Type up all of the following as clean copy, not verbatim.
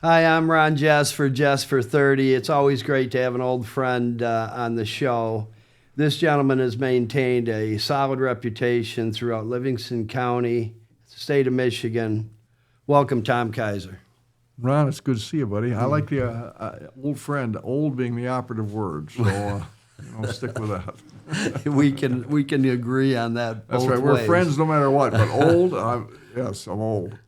Hi, I'm Ron Jess for Jessfor30. It's always great to have an old friend on the show. This gentleman has maintained a solid reputation throughout Livingston County, the state of Michigan. Welcome, Tom Kizer. Ron, it's good to see you, buddy. I like the old friend, old being the operative word, so stick with that. we can agree on that. That's both right. We're ways. friends no matter what, but old, yes, I'm old.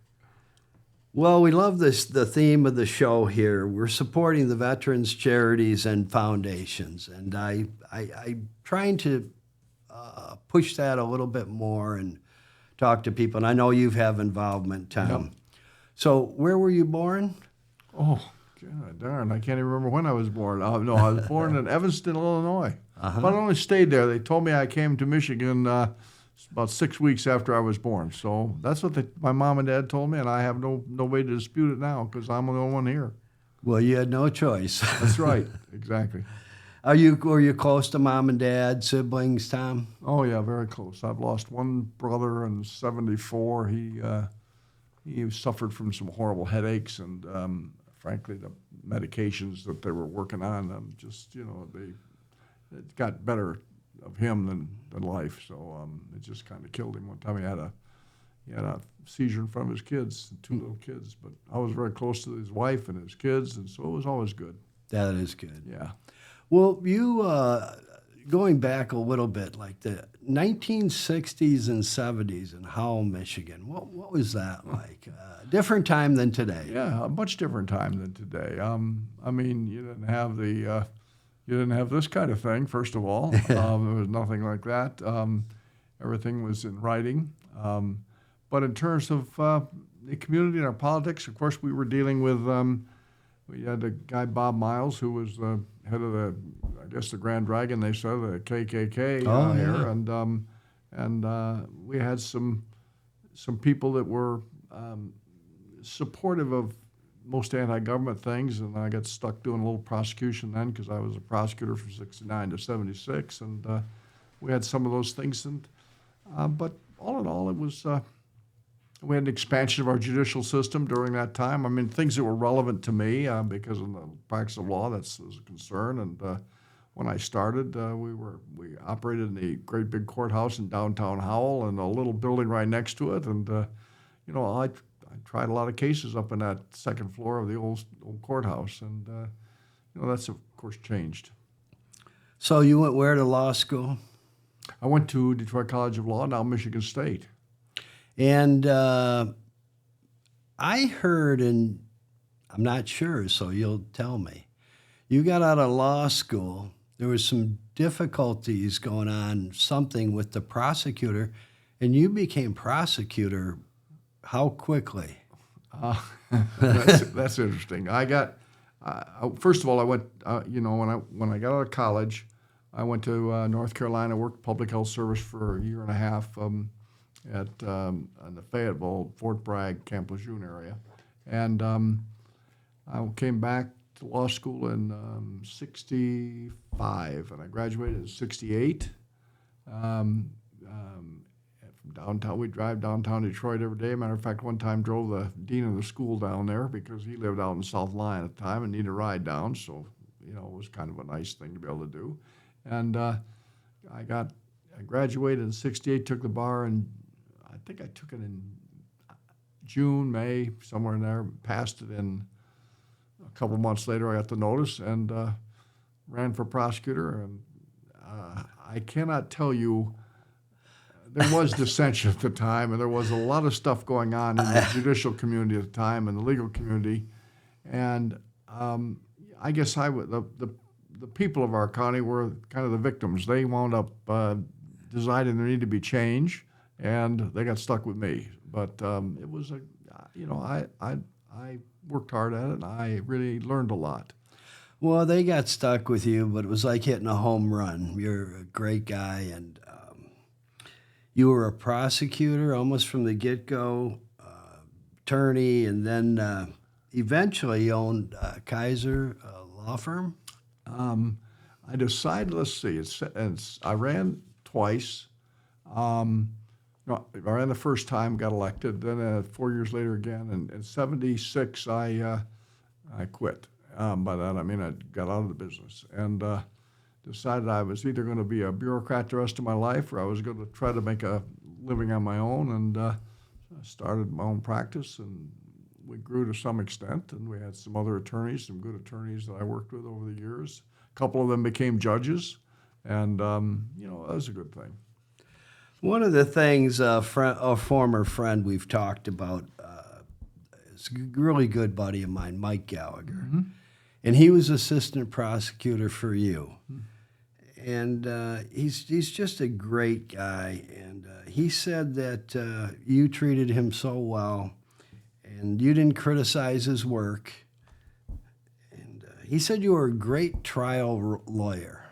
Well, we love the theme of the show here. We're supporting the veterans, charities, and foundations, and I'm trying to push that a little bit more and talk to people. And I know you have involvement, Tom. Yep. So, where were you born? Oh, God darn! I can't even remember when I was born. No, I was born in Evanston, Illinois. Uh-huh. But I only stayed there. They told me I came to Michigan about 6 weeks after I was born. So that's what my mom and dad told me, and I have no way to dispute it now because I'm the only one here. Well, you had no choice. That's right, exactly. Were you close to mom and dad, siblings, Tom? Oh yeah, very close. I've lost one brother in '74. He suffered from some horrible headaches, and frankly, the medications that they were working on, it got better of him than life. So it just kind of killed him. One time he had a seizure in front of his kids, two little kids. But I was very close to his wife and his kids, and so it was always good. That is good. Yeah. Well, you going back a little bit, like the 1960s and 70s in Howell, Michigan. What was that like? Different time than today. Yeah, a much different time than today. I mean, you didn't have this kind of thing. First of all, there was nothing like that. Everything was in writing. But in terms of the community and our politics, of course, we were dealing with. We had the guy Bob Miles, who was the head of the Grand Dragon. They said the KKK here, and we had some people that were supportive of most anti-government things, and I got stuck doing a little prosecution then because I was a prosecutor from '69 to '76, and we had some of those things. And but all in all, it was. We had an expansion of our judicial system during that time. I mean, things that were relevant to me because of the practice of law, that's a concern. And when I started, we operated in the great big courthouse in downtown Howell and a little building right next to it. And, I tried a lot of cases up in that second floor of the old courthouse. And, that's, of course, changed. So you went where to law school? I went to Detroit College of Law, now Michigan State. And I heard, and I'm not sure, so you'll tell me, you got out of law school. There was some difficulties going on, something with the prosecutor, and you became prosecutor. How quickly? That's interesting. I got first of all, I went. When I got out of college, I went to North Carolina, worked public health service for a year and a half. At in the Fayetteville, Fort Bragg, Camp Lejeune area. And I came back to law school in '65, and I graduated in '68. From downtown, we drive downtown Detroit every day. Matter of fact, one time drove the dean of the school down there because he lived out in South Lyon at the time and needed a ride down, so it was kind of a nice thing to be able to do. And I graduated in '68, took the bar, and I think I took it in June, May, somewhere in there, passed it in a couple months later. I got the notice and ran for prosecutor. And I cannot tell you, there was dissension at the time, and there was a lot of stuff going on in the judicial community at the time and the legal community. And I guess the people of our county were kind of the victims. They wound up deciding there needed to be change, and they got stuck with me. But it was I worked hard at it, and I really learned a lot. Well, they got stuck with you, but it was like hitting a home run. You're a great guy, and you were a prosecutor almost from the get-go, attorney, and then eventually you owned Kizer law firm. I decided, let's see, I ran twice. I ran the first time, got elected. Then 4 years later again, and in '76, I I quit. By that I mean I got out of the business and decided I was either going to be a bureaucrat the rest of my life or I was going to try to make a living on my own. And I started my own practice, and we grew to some extent. And we had some other attorneys, some good attorneys that I worked with over the years. A couple of them became judges, and that was a good thing. One of the things a former friend we've talked about is a really good buddy of mine, Mike Gallagher. Mm-hmm. And he was assistant prosecutor for you. And he's just a great guy. And he said that you treated him so well, and you didn't criticize his work. And he said you were a great trial lawyer,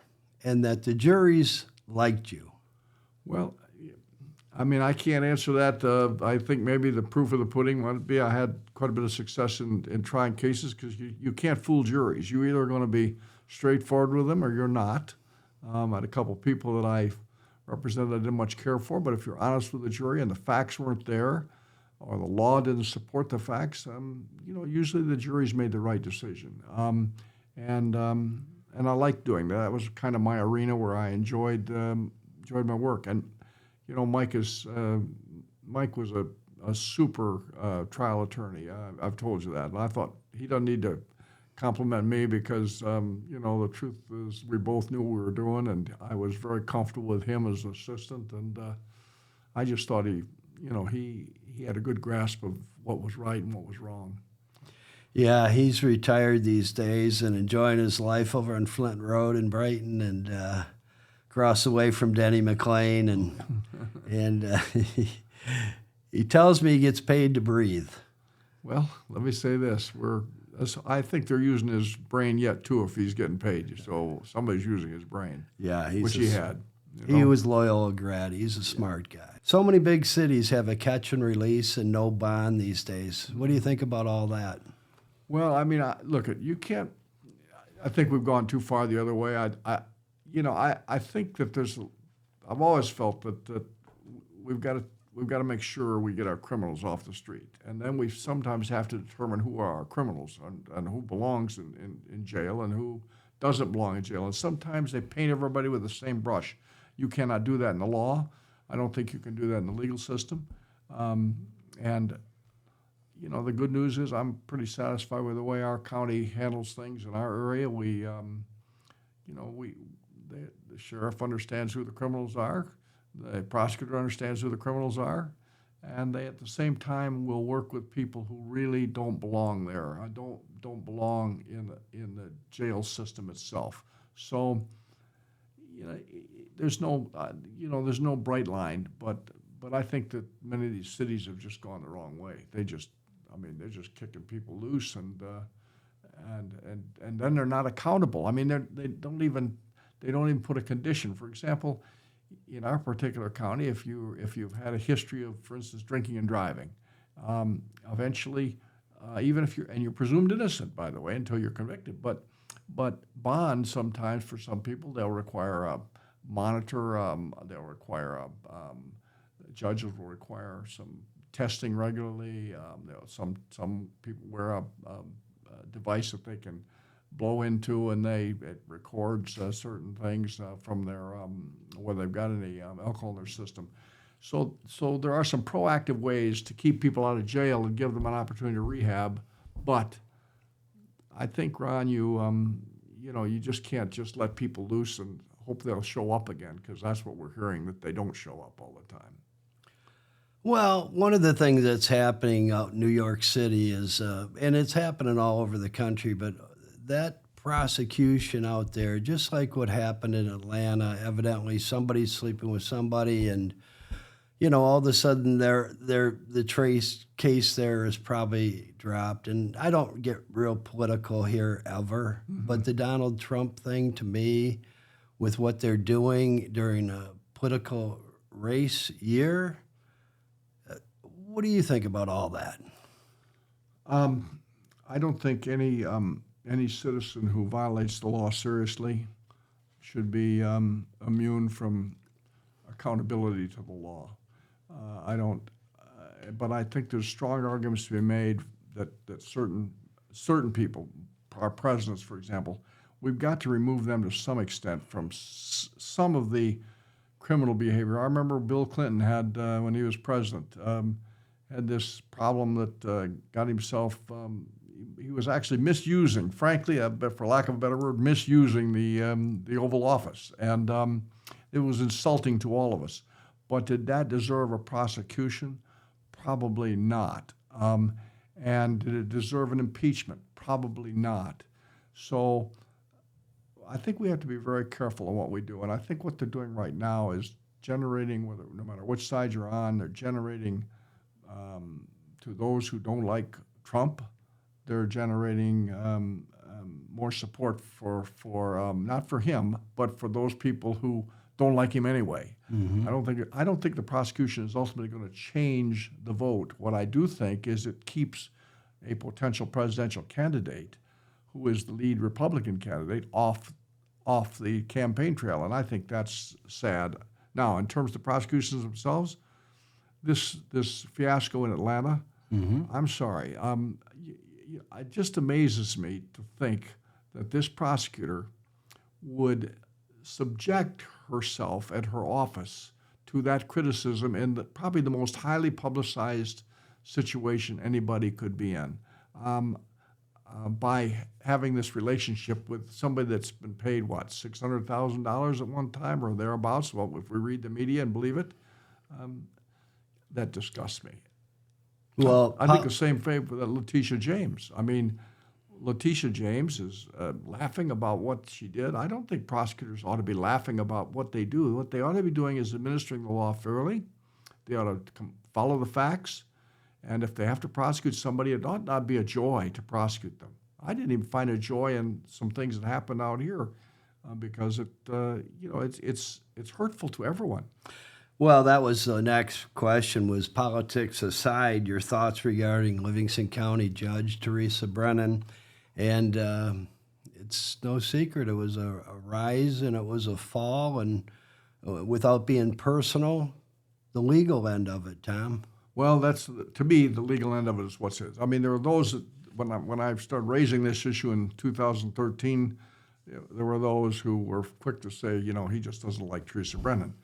and that the juries liked you. Well, I mean, I can't answer that. I think maybe the proof of the pudding might be I had quite a bit of success in trying cases because you can't fool juries. You're either going to be straightforward with them or you're not. I had a couple people that I represented I didn't much care for, but if you're honest with the jury and the facts weren't there or the law didn't support the facts, usually the jury's made the right decision. And I liked doing that. That was kind of my arena where I enjoyed my work. And Mike was a super trial attorney. I've told you that. And I thought he doesn't need to compliment me because, the truth is we both knew what we were doing, and I was very comfortable with him as an assistant. And I just thought he had a good grasp of what was right and what was wrong. Yeah, he's retired these days and enjoying his life over on Flint Road in Brighton, and across the way from Denny McLean, and he tells me he gets paid to breathe. Well, let me say this: I think they're using his brain yet too. If he's getting paid, so somebody's using his brain. Yeah, which he had. He was Loyola grad. He's a smart guy. So many big cities have a catch and release and no bond these days. What do you think about all that? Well, I mean, look, you can't. I think we've gone too far the other way. I think that I've always felt that we've got to make sure we get our criminals off the street, and then we sometimes have to determine who are our criminals and who belongs in jail and who doesn't belong in jail. And sometimes they paint everybody with the same brush. You cannot do that in the law. I don't think you can do that in the legal system. And the good news is I'm pretty satisfied with the way our county handles things in our area. The sheriff understands who the criminals are, the prosecutor understands who the criminals are, and they at the same time will work with people who really don't belong there. Don't belong in the jail system itself. So, there's no bright line, but I think that many of these cities have just gone the wrong way. They're just kicking people loose, and then they're not accountable. I mean, they don't even put a condition. For example, in our particular county, if you've had a history of, for instance, drinking and driving, eventually, even if you're presumed innocent, by the way, until you're convicted, but bond sometimes for some people they'll require a monitor. They'll require judges will require some testing regularly. Some people wear a device that they can blow into, and it records certain things from their whether they've got any alcohol in their system. So there are some proactive ways to keep people out of jail and give them an opportunity to rehab. But I think, Ron, you just can't just let people loose and hope they'll show up again, because that's what we're hearing, that they don't show up all the time. Well, one of the things that's happening out in New York City is, and it's happening all over the country, but that prosecution out there, just like what happened in Atlanta, evidently somebody's sleeping with somebody, and all of a sudden the trace case there is probably dropped. And I don't get real political here ever, but the Donald Trump thing, to me, with what they're doing during a political race year, what do you think about all that? I don't think any citizen who violates the law seriously should be immune from accountability to the law. I don't, but I think there's strong arguments to be made that certain certain people, our presidents, for example, we've got to remove them to some extent from some of the criminal behavior. I remember Bill Clinton had, when he was president, had this problem that got himself, he was actually misusing, frankly, for lack of a better word, misusing the Oval Office. And it was insulting to all of us. But did that deserve a prosecution? Probably not. And did it deserve an impeachment? Probably not. So I think we have to be very careful on what we do. And I think what they're doing right now is generating, no matter which side you're on, they're generating, to those who don't like Trump, they're generating more support for not for him, but for those people who don't like him anyway. Mm-hmm. I don't think the prosecution is ultimately going to change the vote. What I do think is it keeps a potential presidential candidate, who is the lead Republican candidate, off the campaign trail, and I think that's sad. Now, in terms of the prosecutions themselves, this fiasco in Atlanta, mm-hmm. I'm sorry, it just amazes me to think that this prosecutor would subject herself and her office to that criticism in probably the most highly publicized situation anybody could be in, by having this relationship with somebody that's been paid, what, $600,000 at one time or thereabouts. Well, if we read the media and believe it, that disgusts me. Well, I think the same thing with Letitia James. I mean, Letitia James is laughing about what she did. I don't think prosecutors ought to be laughing about what they do. What they ought to be doing is administering the law fairly. They ought to follow the facts. And if they have to prosecute somebody, it ought not be a joy to prosecute them. I didn't even find a joy in some things that happened out here because it's hurtful to everyone. Well, that was the next question, was politics aside, your thoughts regarding Livingston County Judge Teresa Brennan. And it's no secret, it was a rise and it was a fall, and without being personal, the legal end of it, Tom. Well, that's, to me, the legal end of it is what's it. I mean, there are those that, when I started raising this issue in 2013, there were those who were quick to say, he just doesn't like Teresa Brennan.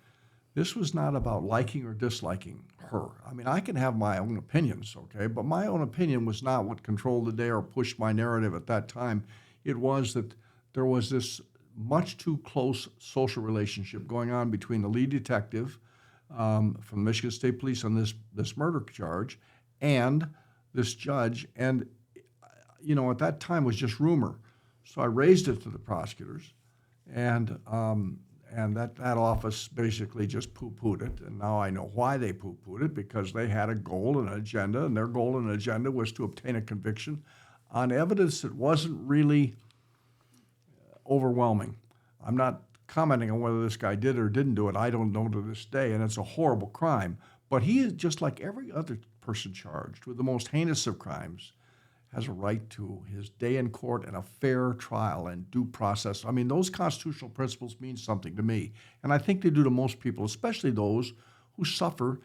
This was not about liking or disliking her. I mean, I can have my own opinions, okay, but my own opinion was not what controlled the day or pushed my narrative at that time. It was that there was this much too close social relationship going on between the lead detective from Michigan State Police on this murder charge and this judge. And, at that time was just rumor. So I raised it to the prosecutors, and that office basically just poo-pooed it. And now I know why they poo-pooed it, because they had a goal and an agenda, and their goal and agenda was to obtain a conviction on evidence that wasn't really overwhelming. I'm not commenting on whether this guy did or didn't do it. I don't know to this day, and it's a horrible crime. But he is, just like every other person charged with the most heinous of crimes, has a right to his day in court and a fair trial and due process. I mean, those constitutional principles mean something to me. And I think they do to most people, especially those who suffer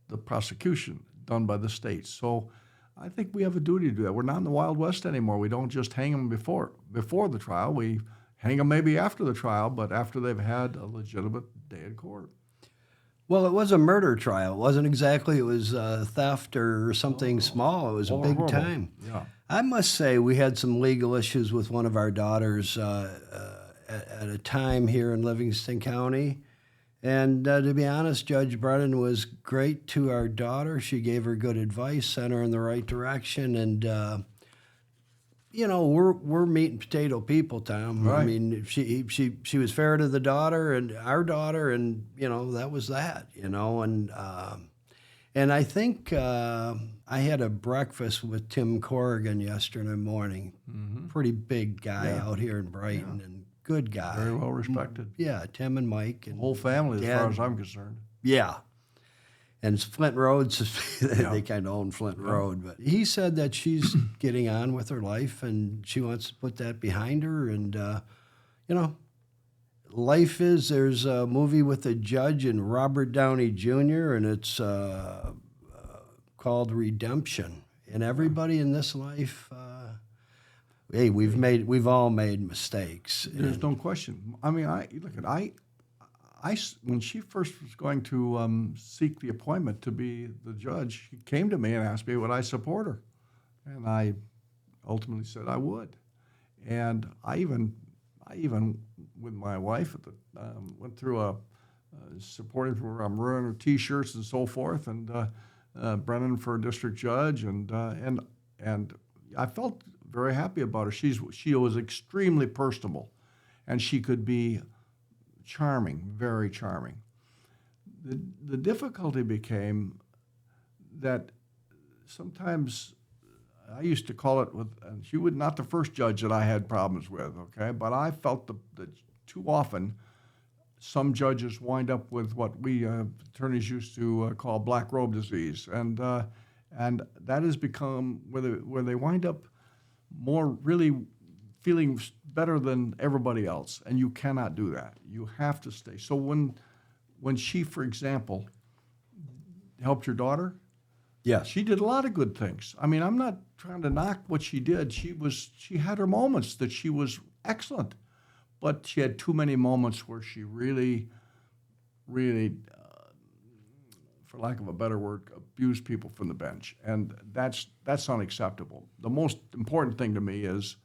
the prosecution done by the states. So I think we have a duty to do that. We're not in the Wild West anymore. We don't just hang them before the trial. We hang them maybe after the trial, but after they've had a legitimate day in court. Well, it was a murder trial. It wasn't exactly, it was theft or something small. It was a big time. Yeah. I must say we had some legal issues with one of our daughters at a time here in Livingston County. And to be honest, Judge Brennan was great to our daughter. She gave her good advice, sent her in the right direction. And, we're meat and potato people, Tom. Right. I mean, she was fair to the daughter and our daughter, and, that was that, And I think I had a breakfast with Tim Corrigan yesterday morning. Mm-hmm. Pretty big guy out here in Brighton, and good guy. Very well respected. Yeah, Tim and Mike. And whole family, as far as I'm concerned. Yeah. And Flint Road's, they kind of own Flint Road. But he said that she's getting on with her life, and she wants to put that behind her. And, life is, there's a movie with a judge and Robert Downey Jr., and it's called Redemption. And everybody in this life Hey, we've all made mistakes. There's no question. I mean, when she first was going to seek the appointment to be the judge, she came to me and asked me would I support her, and I ultimately said I would. And I even with my wife at the went through a supporting for wearing her T-shirts and so forth, and Brennan for district judge, and I felt very happy about her. She was extremely personable, and she could be charming, very charming. The difficulty became that sometimes I used to call it with, and she was not the first judge that I had problems with, okay? But I felt that too often some judges wind up with what we attorneys used to call black robe disease, and that has become where they wind up more really feeling better than everybody else, and you cannot do that. You have to stay. So when she, for example, helped your daughter, Yes. she did a lot of good things. I mean, I'm not trying to knock what she did. She had her moments that she was excellent, but she had too many moments where she really, for lack of a better word, abused people from the bench, and that's unacceptable. The most important thing to me is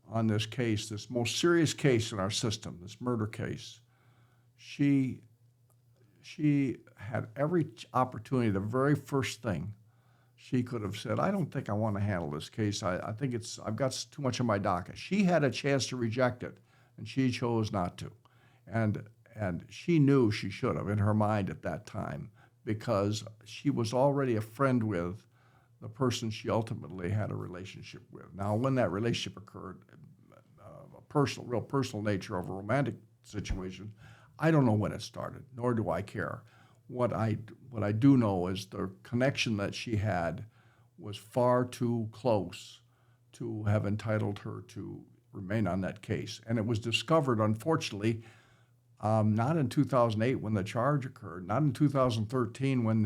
on this case, this most serious case in our system, this murder case, she had every opportunity. The very first thing she could have said, I don't think I want to handle this case. I think I've got too much on my docket. She had a chance to reject it, and she chose not to. And she knew she should have in her mind at that time, because she was already a friend with the person she ultimately had a relationship with. Now, when that relationship occurred, real personal nature of a romantic situation, I don't know when it started, nor do I care. What I do know is the connection that she had was far too close to have entitled her to remain on that case. And it was discovered, unfortunately, not in 2008 when the charge occurred, not in 2013 when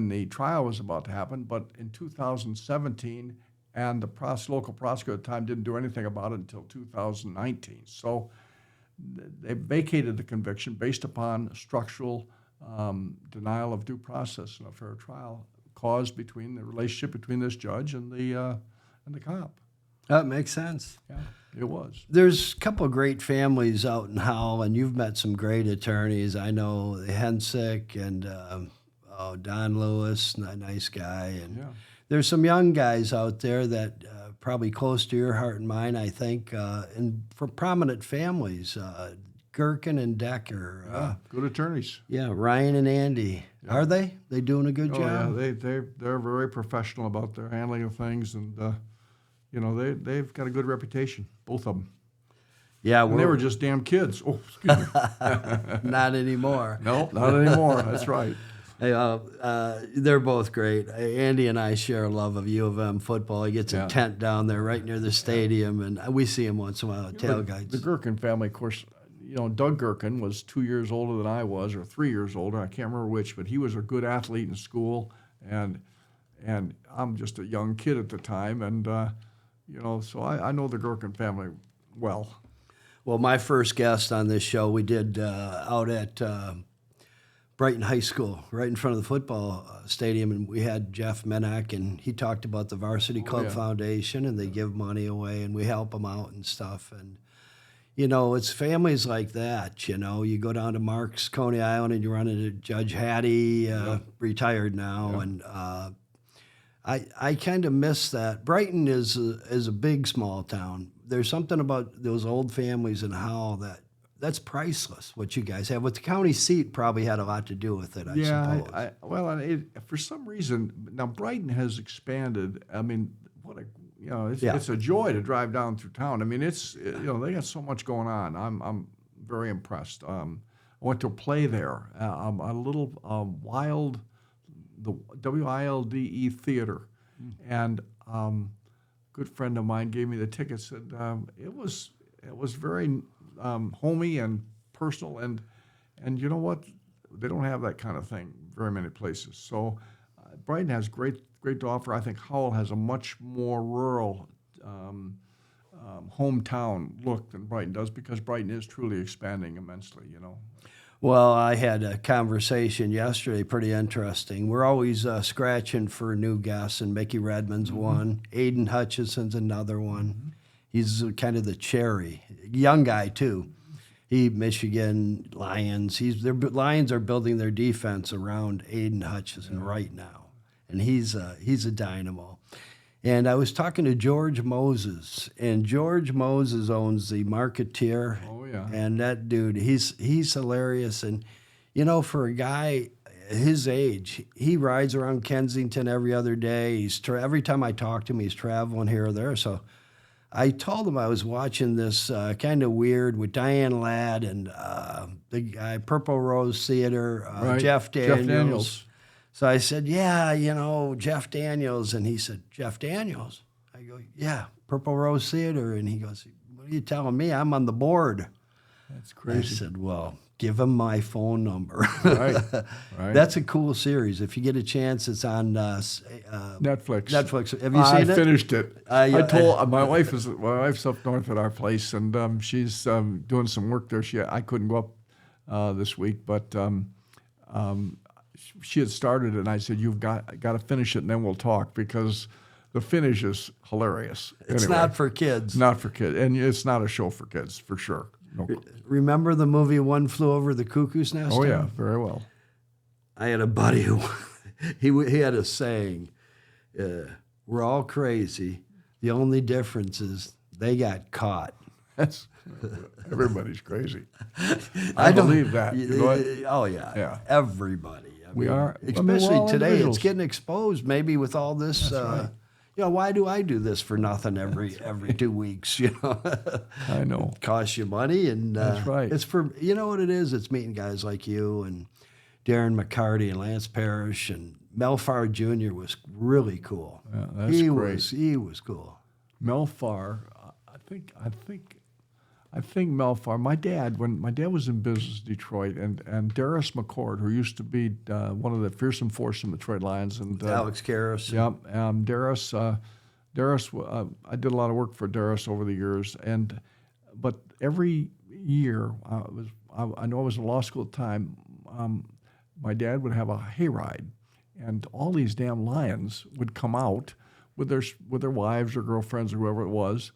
the trial was about to happen, but in 2017, and the local prosecutor at the time didn't do anything about it until 2019. So they vacated the conviction based upon structural denial of due process in a fair trial caused between the relationship between this judge and the cop. That makes sense. Yeah, it was. There's a couple of great families out in Howell, and you've met some great attorneys. I know Hensick and Don Lewis, a nice guy. And Yeah. there's some young guys out there that probably close to your heart and mine, I think, and from prominent families, Gherkin and Decker. Good attorneys. Yeah, Ryan and Andy. Yeah. Are they? They doing a good job? Yeah, they're very professional about their handling of things, and they've got a good reputation, both of them. Yeah, And they were just damn kids. Oh, excuse me. Not anymore. No, not anymore. That's right. Hey, they're both great. Andy and I share a love of U of M football. He gets a tent down there right near the stadium, and we see him once in a while at tailgates. The Gherkin family, of course, Doug Gherkin was 2 years older than I was, or 3 years older. I can't remember which, but he was a good athlete in school, and I'm just a young kid at the time, and so I know the Gherkin family well. Well, my first guest on this show we did out at Brighton High School, right in front of the football stadium, and we had Jeff Menack, and he talked about the Varsity Club Foundation, and they give money away, and we help them out and stuff. And it's families like that. You go down to Marks, Coney Island, and you run into Judge Hattie, retired now, and I kind of miss that. Brighton is a big small town. There's something about those old families and how that's priceless, what you guys have. What the county seat probably had a lot to do with it, I suppose. For some reason, now Brighton has expanded. I mean, it's a joy to drive down through town. I mean, they got so much going on. I'm very impressed. I went to a play there, a little the WILDE Theater, and good friend of mine gave me the tickets, and it was very homey and personal, and you know what? They don't have that kind of thing very many places. So Brighton has great to offer. I think Howell has a much more rural hometown look than Brighton does, because Brighton is truly expanding immensely, you know. Well, I had a conversation yesterday, pretty interesting. We're always scratching for new guests, and Mickey Redmond's one. Aiden Hutchinson's another one. He's kind of the cherry. Young guy, too. Michigan Lions. Lions are building their defense around Aiden Hutchinson right now, and he's a dynamo. And I was talking to George Moses, and George Moses owns the Marketeer. Oh, yeah. And that dude, he's hilarious. And, you know, for a guy his age, he rides around Kensington every other day. Every time I talk to him, he's traveling here or there. So I told him I was watching this kind of weird with Diane Ladd and the guy, Purple Rose Theater, Right. Jeff Daniels. Jeff Daniels. So I said, yeah, you know, Jeff Daniels. And he said, Jeff Daniels? I go, yeah, Purple Rose Theater. And he goes, what are you telling me? I'm on the board. That's I crazy. said, well, give him my phone number. Right, right. That's a cool series. If you get a chance, it's on Netflix. Netflix. Have you I seen it? finished it. I I told my wife's up north at our place, and she's doing some work there. I couldn't go up this week, but she had started it, and I said, "You've got to finish it, and then we'll talk," because the finish is hilarious. It's Anyway, not for kids. not for kids, and it's not a show for kids for sure. No. Remember the movie One Flew Over the Cuckoo's Nest? Oh yeah, very well. I had a buddy who he had a saying, we're all crazy. The only difference is they got caught. That's everybody's crazy. I believe that. You know what? Oh, yeah. Yeah. Everybody. I We mean, are- I mean, Especially we're all today, individuals. it's getting exposed maybe with all this. right. You know, why do I do this for nothing every 2 weeks? You know, I know. It costs you money, and That's right. It's for, you know what it is? It's meeting guys like you and Darren McCarty and Lance Parrish, and Mel Farr Jr. was really cool. Yeah, that's great. He was cool. Mel Farr, I think Mel Farr. When my dad was in business in Detroit, and Darris McCord, who used to be one of the fearsome force in the Detroit Lions, and Alex Karras. yeah, Darris. I did a lot of work for Darris over the years, but every year I know I was in law school at the time. My dad would have a hayride, and all these damn Lions would come out with their wives or girlfriends or whoever it was,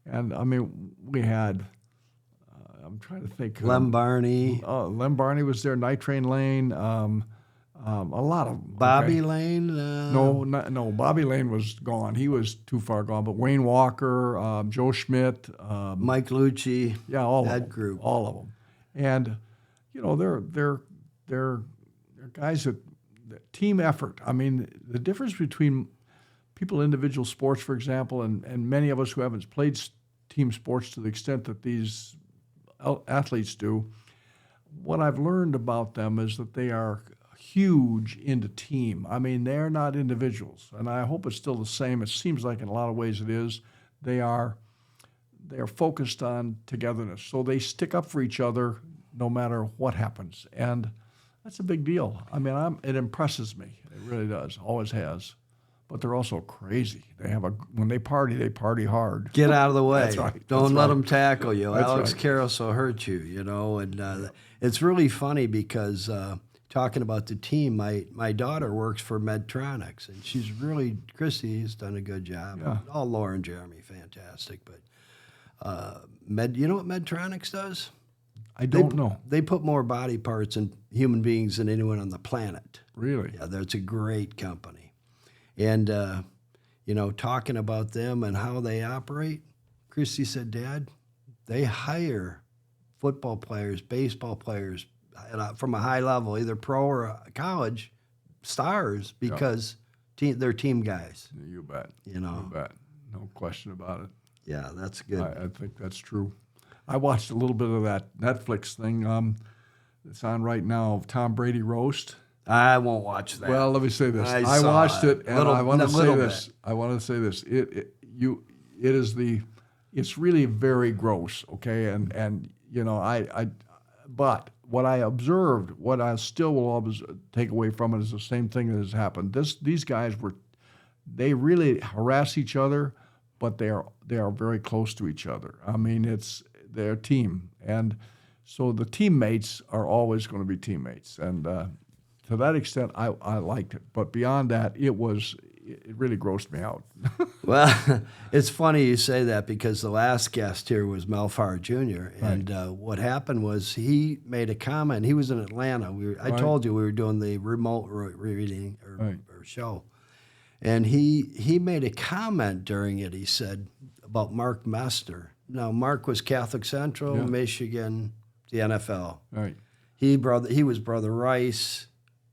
and I mean we had. I'm trying to think. Lem Barney. Lem Barney was there. Night Train Lane. A lot of them. Bobby okay? Lane. No. Bobby Lane was gone. He was too far gone. But Wayne Walker, Joe Schmidt, Mike Lucci. yeah, all that of them, group. all of them, and you know they're guys that team effort. I mean, the difference between people in individual sports, for example, and many of us who haven't played team sports to the extent that these athletes do, what I've learned about them is that they are huge into team. I mean, they're not individuals, and I hope it's still the same. It seems like in a lot of ways it is. They are focused on togetherness, so they stick up for each other no matter what happens, and that's a big deal. I mean, it impresses me. It really does. Always has. But they're also crazy. When they party hard. Get out of the way. That's right. Don't That's let right. them tackle you. That's Alex right. Karras will hurt you, you know. And it's really funny because talking about the team, my daughter works for Medtronics, and Christy's done a good job. Yeah. All Laura and Jeremy, fantastic. But you know what Medtronics does? I don't know. They put more body parts in human beings than anyone on the planet. Really? Yeah, that's a great company. And, you know, talking about them and how they operate, Christy said, Dad, they hire football players, baseball players from a high level, either pro or college, stars, because they're team guys. You bet. You know. You bet. No question about it. Yeah, that's good. I think that's true. I watched a little bit of that Netflix thing. It's on right now, Tom Brady roast. I won't watch that. Well, let me say this. I I saw watched it. it, and I want to say little this. bit. I want to say this. It's really very gross. Okay, and you know but what I observed, what I still will always take away from it is the same thing that has happened. These guys they really harass each other, but they are very close to each other. I mean, they're a team, and so the teammates are always going to be teammates, and to that extent, I liked it. But beyond that, it really grossed me out. Well, it's funny you say that because the last guest here was Mel Farr Jr. And what happened was he made a comment. He was in Atlanta. I told you we were doing the remote reading or show, and he made a comment during it. He said about Mark Mester. Now, Mark was Catholic Central, Michigan, the NFL. Right. He was Brother Rice,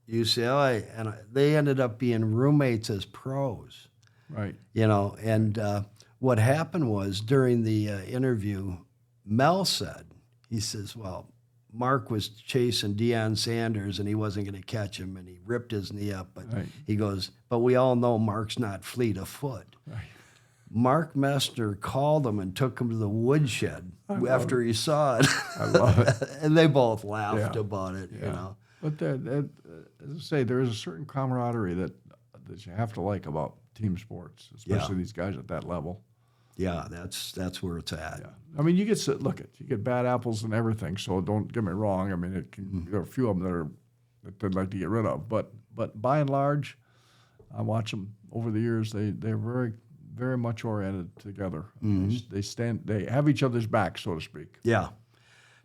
UCLA, and they ended up being roommates as pros. Right. And what happened was during the interview, Mel he says, well, Mark was chasing Deion Sanders and he wasn't going to catch him and he ripped his knee up. But he goes, but we all know Mark's not fleet of foot. Right. Mark Mester called him and took him to the woodshed after he saw it. I love it. And they both laughed about it, But as I say, there is a certain camaraderie that you have to like about team sports, especially these guys at that level. Yeah, that's where it's at. Yeah. I mean, you get bad apples and everything. So don't get me wrong. I mean, there are a few of them that they'd like to get rid of. But by and large, I watch them over the years. They're very, very much oriented together. They have each other's back, so to speak. Yeah.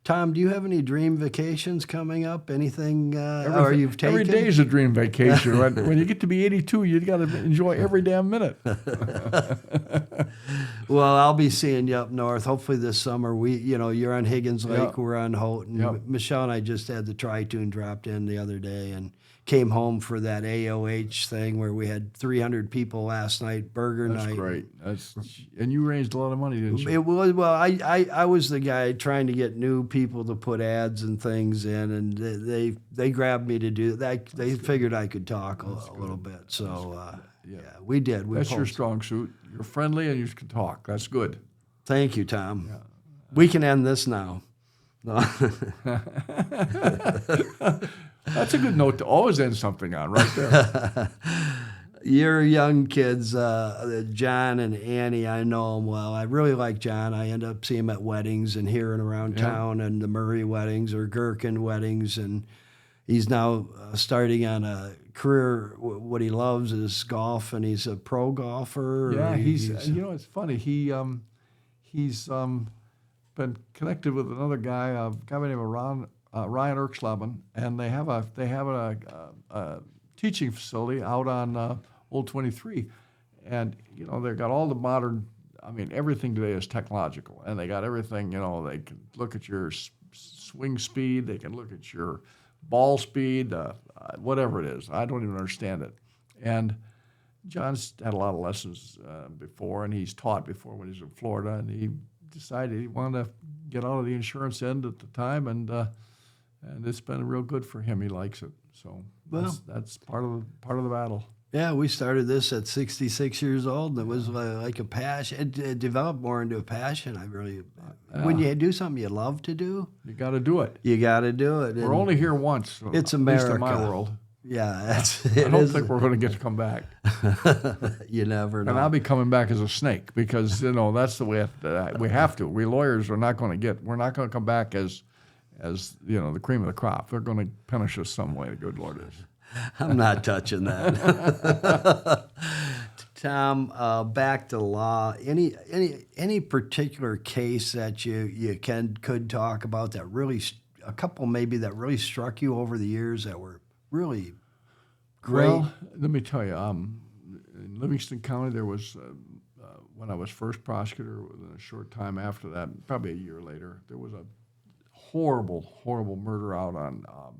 Tom, do you have any dream vacations coming up? Anything or you've taken? Every day is a dream vacation. When you get to be 82, you got to enjoy every damn minute. Well, I'll be seeing you up north. Hopefully this summer. You're on Higgins Lake. We're on Houghton. Michelle and I just had the Tri-Tune dropped in the other day and came home for that AOH thing where we had 300 people last night, burger night. That's great. And you raised a lot of money, didn't you? It was, well, I was the guy trying to get new people to put ads and things in, and they grabbed me to do that. They figured I could talk a little bit. So, we did. That's your strong suit. You're friendly and you can talk. That's good. Thank you, Tom. Yeah. We can end this now. No. That's a good note to always end something on, right there. Your young kids, John and Annie, I know them well. I really like John. I end up seeing him at weddings and here and around town, and the Murray weddings or Gherkin weddings. And he's now starting on a career. What he loves is golf, and he's a pro golfer. Yeah, he's it's funny. He's been connected with another guy, a guy by the name of Ryan Erksleben, and they have a teaching facility out on Old 23, and they've got all the modern. I mean, everything today is technological, and they got everything. They can look at your swing speed, they can look at your ball speed, whatever it is. I don't even understand it. And John's had a lot of lessons before, and he's taught before when he was in Florida, and he decided he wanted to get out of the insurance end at the time, and it's been real good for him. He likes it, so that's part of the battle. Yeah, we started this at 66 years old, and it was like a passion. It developed more into a passion. When you do something you love to do, you got to do it. You got to do it. We're only here once. So it's America. At least in my world. Yeah, I don't think we're going to get to come baback. You never know. And I'll be coming back as a snake because that's the way we have to. We lawyers are not going to we're not going to come back as the cream of the crop. They're going to punish us some way. The good Lord is. I'm not touching that. Tom, back to law. Any particular case that you could talk about that really, a couple maybe that really struck you over the years that were really great? Well, let me tell you, in Livingston County, there was, when I was first prosecutor, within a short time after that, probably a year later, there was a horrible, horrible murder out on a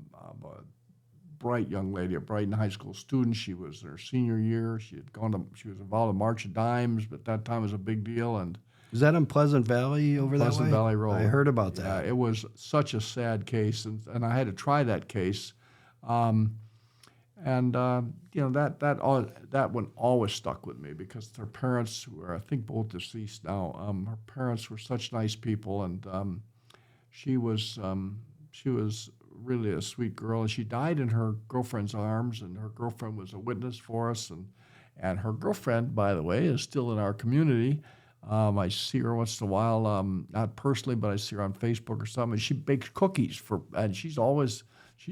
bright young lady, a Brighton High School student. She was in her senior year. She was involved in March of Dimes, but that time was a big deal. And is that in Pleasant Valley over that way? Pleasant Valley Road. I heard about that. Yeah, it was such a sad case, and I had to try that case. That one always stuck with me because her parents, who are I think both deceased now, her parents were such nice people, and she was really a sweet girl, and she died in her girlfriend's arms, and her girlfriend was a witness for us, And her girlfriend, by the way, is still in our community. I see her once in a while, not personally, but I see her on Facebook or something. And she bakes cookies and she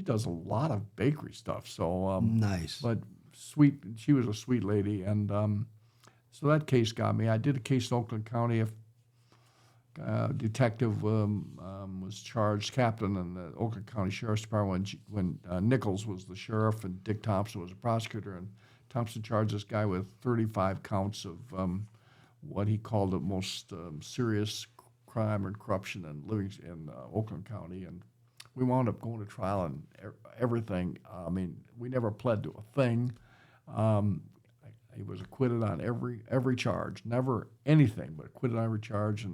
does a lot of bakery stuff. So Nice. but sweet, she was a sweet lady, and so that case got me. I did a case in Oakland County. Detective was charged, captain in the Oakland County Sheriff's Department when Nichols was the sheriff and Dick Thompson was a prosecutor. And Thompson charged this guy with 35 counts of what he called the most serious crime and corruption in Oakland County. And we wound up going to trial and everything. I mean, we never pled to a thing. He was acquitted on every charge, never anything, but acquitted on every charge.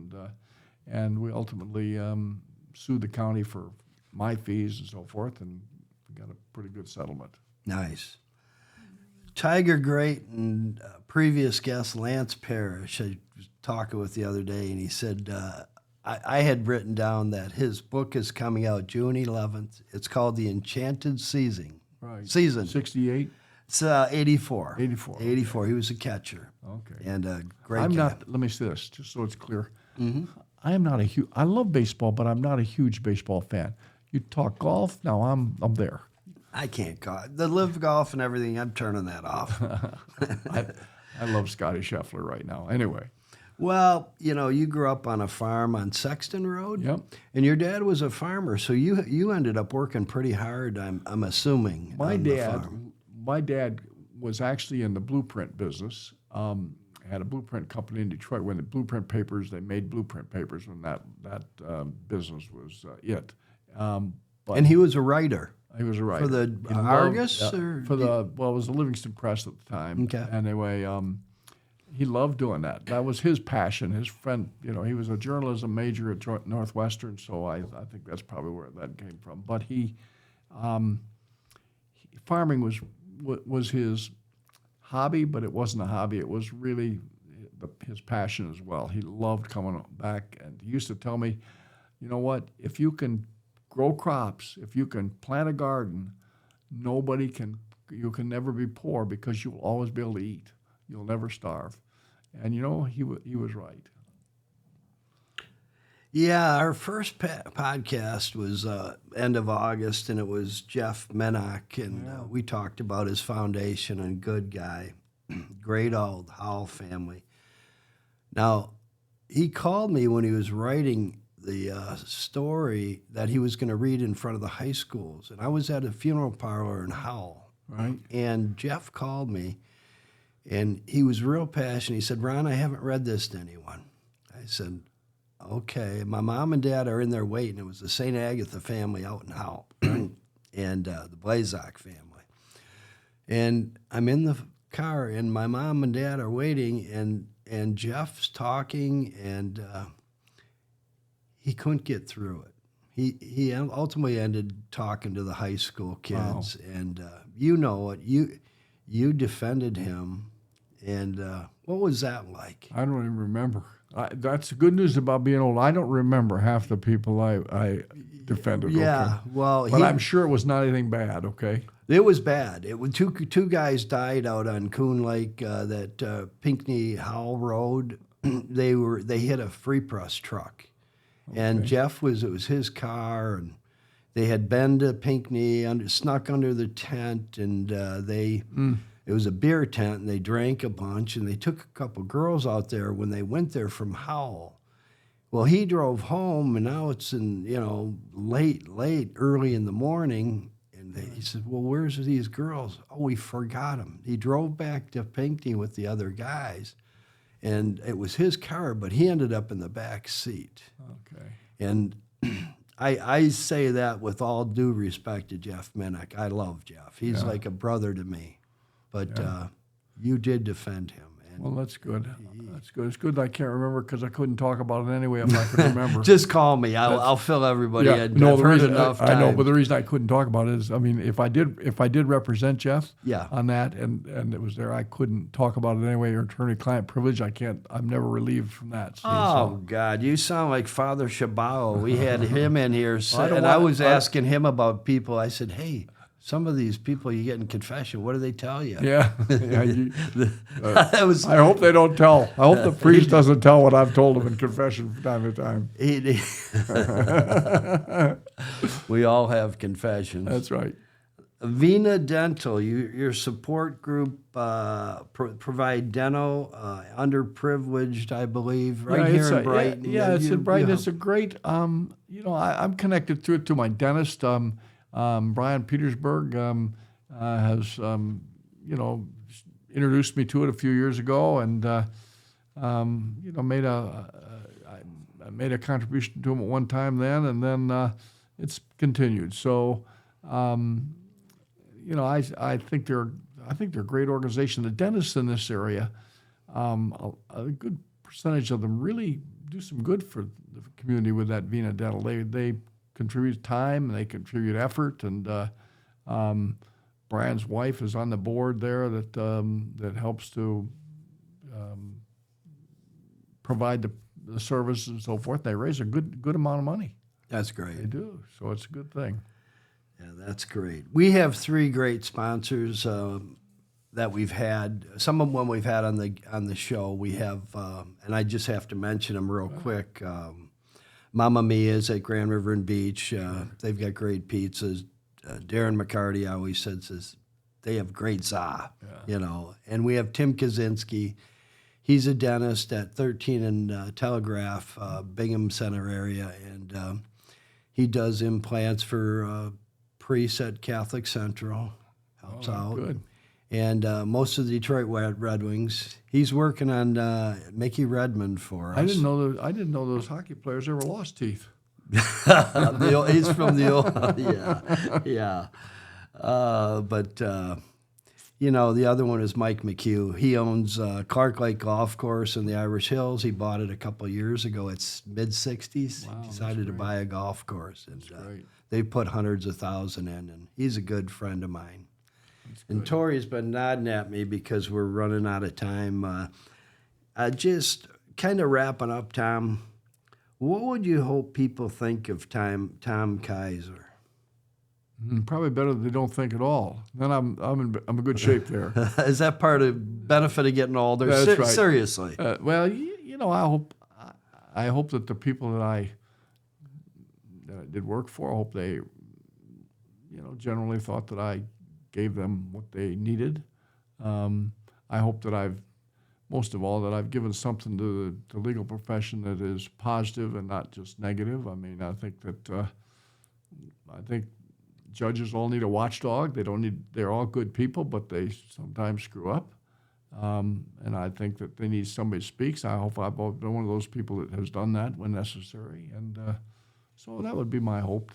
And we ultimately sued the county for my fees and so forth, and we got a pretty good settlement. Nice. Tiger Great and previous guest Lance Parrish, I was talking with the other day, and he said, I had written down that his book is coming out June 11th. It's called The Enchanted Season. Right. Season. 68? It's 84. 84. 84. He was a catcher. Okay. And a great I'm guy. not, let me say this, just so it's clear. I am not I love baseball, but I'm not a huge baseball fan. You talk golf, now I'm there. I can't call it. The live golf and everything, I'm turning that off. I love Scotty Scheffler right now. Anyway. Well, you grew up on a farm on Sexton Road. Yep. And your dad was a farmer, so you ended up working pretty hard, I'm assuming. My on the farm. dad was actually in the blueprint business. Had a blueprint company in Detroit. When the blueprint papers, they made blueprint papers when that business was it. But And he was a writer. he was a writer. For the He loved- Argus? yeah, Or for the it was the Livingston Press at the time. Okay. Anyway, he loved doing that. That was his passion. His friend, he was a journalism major at Northwestern, so I think that's probably where that came from. But farming was his hobby, but it wasn't a hobby. It was really his passion as well. He loved coming back, and he used to tell me, you know what, if you can grow crops, if you can plant a garden, you can never be poor because you'll always be able to eat. You'll never starve. And, he was right. Yeah, our first podcast was end of August, and it was Jeff Menach, and we talked about his foundation and good guy, great old Howell family. Now, he called me when he was writing the story that he was going to read in front of the high schools, and I was at a funeral parlor in Howell. Right. And Jeff called me, and he was real passionate. He said, Ron, I haven't read this to anyone. I said, okay. My mom and dad are in there waiting. It was the St. Agatha family out in Howell and the Blazak family. And I'm in the car, and my mom and dad are waiting, and Jeff's talking, and he couldn't get through it. He ultimately ended talking to the high school kids, and you defended him, and what was that like? I don't even remember. That's the good news about being old. I don't remember half the people I defended. Yeah, okay? well, but I'm sure it was not anything bad. Okay. It was bad. It was two guys died out on Coon Lake, that Pinckney Howell Road. They hit a free press truck, and Jeff it was his car, and they had been to Pinckney, snuck under the tent, and it was a beer tent, and they drank a bunch, and they took a couple girls out there when they went there from Howell. Well, he drove home, and now it's in late, early in the morning. He said, well, where's these girls? Oh, we forgot them. He drove back to Pinckney with the other guys, and it was his car, but he ended up in the back seat. Okay. And I say that with all due respect to Jeff Menach. I love Jeff. He's like a brother to me. But you did defend him. Well, that's good. That's good. It's good that I can't remember because I couldn't talk about it anyway if I could remember. Just call me. I'll fill everybody in. No, I've heard enough I know, time. but the reason I couldn't talk about it is, I mean, if I did represent Jeff on that and it was there, I couldn't talk about it anyway. Your attorney-client privilege, I'm never relieved from that. See, God, you sound like Father Shabao. We had him in here, and I was asking him about people. I said, hey, some of these people you get in confession, what do they tell you? Yeah. That was I hope they don't tell. I hope the priest doesn't tell what I've told him in confession from time to time. We all have confessions. That's right. Vena Dental, your support group provide dental, underprivileged, I believe, right here in Brighton. It's in Brighton. It's a great, I'm connected to it to my dentist. Brian Petersburg has, introduced me to it a few years ago, and I made a contribution to him at one time then, and then it's continued. So, I think they're a great organization. The dentists in this area, a good percentage of them really do some good for the community with that Vena Dental. They contribute time and they contribute effort, and Brian's wife is on the board there that helps to provide the services and so forth. They raise a good amount of money. That's great. They do, so it's a good thing. Yeah, that's great. We have 3 great sponsors that we've had. Some of them we've had on the show. We have, and I just have to mention them real quick. Mamma Mia's at Grand River and Beach. They've got great pizzas. Darren McCarty always says they have great za, And we have Tim Kaczynski. He's a dentist at 13 and Telegraph, Bingham Center area, and he does implants for priests at Catholic Central. Helps out. Good. And most of the Detroit Red Wings. He's working on Mickey Redmond for us. I didn't know those hockey players ever lost teeth. He's from the old, yeah. But the other one is Mike McHugh. He owns Clark Lake Golf Course in the Irish Hills. He bought it a couple of years ago. It's mid-60s. Wow, he decided to buy a golf course. And they put hundreds of thousands in, and he's a good friend of mine. And Tori's been nodding at me because we're running out of time. Just kind of wrapping up, Tom, what would you hope people think of Tom Kizer? Probably better that they don't think at all. Then I'm in good shape there. Is that part of benefit of getting older? That's right. Seriously. I hope that the people that I did work for, I hope they, generally thought that I gave them what they needed. I hope that most of all, that I've given something to the legal profession that is positive and not just negative. I mean, I think judges all need a watchdog. They're all good people, but they sometimes screw up. And I think that they need somebody who speaks. I hope I've been one of those people that has done that when necessary. And so that would be my hope,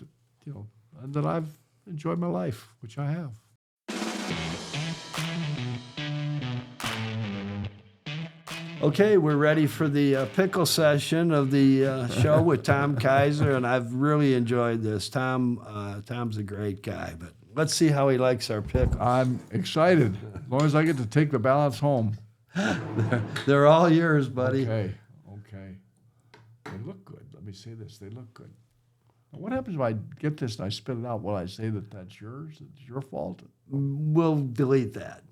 that I've enjoyed my life, which I have. Okay, we're ready for the pickle session of the show with Tom Kizer, and I've really enjoyed this. Tom's a great guy, but let's see how he likes our pickles. I'm excited, as long as I get to take the balance home. They're all yours, buddy. Okay. They look good. Let me say this. They look good. Now, what happens if I get this and I spit it out? Will I say that that's yours? It's your fault? We'll delete that.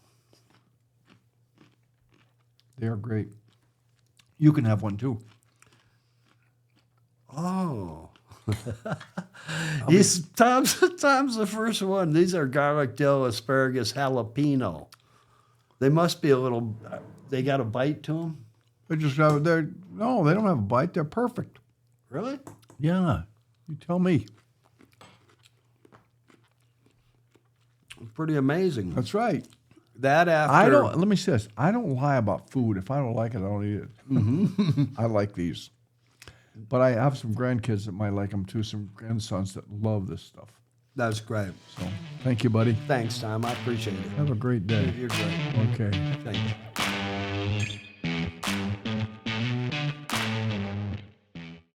They are great. You can have one too. Oh. Tom's the first one. These are garlic dill, asparagus, jalapeno. They must be they got a bite to them? They just have, no, they don't have a bite. They're perfect. Really? Yeah. You tell me. Pretty amazing. That's right. That after let me say this. I don't lie about food. If I don't like it, I don't eat it. Mm-hmm. I like these. But I have some grandkids that might like them too, some grandsons that love this stuff. That's great. So, thank you, buddy. Thanks, Tom. I appreciate it. Have a great day. You're great. Okay. Thank you.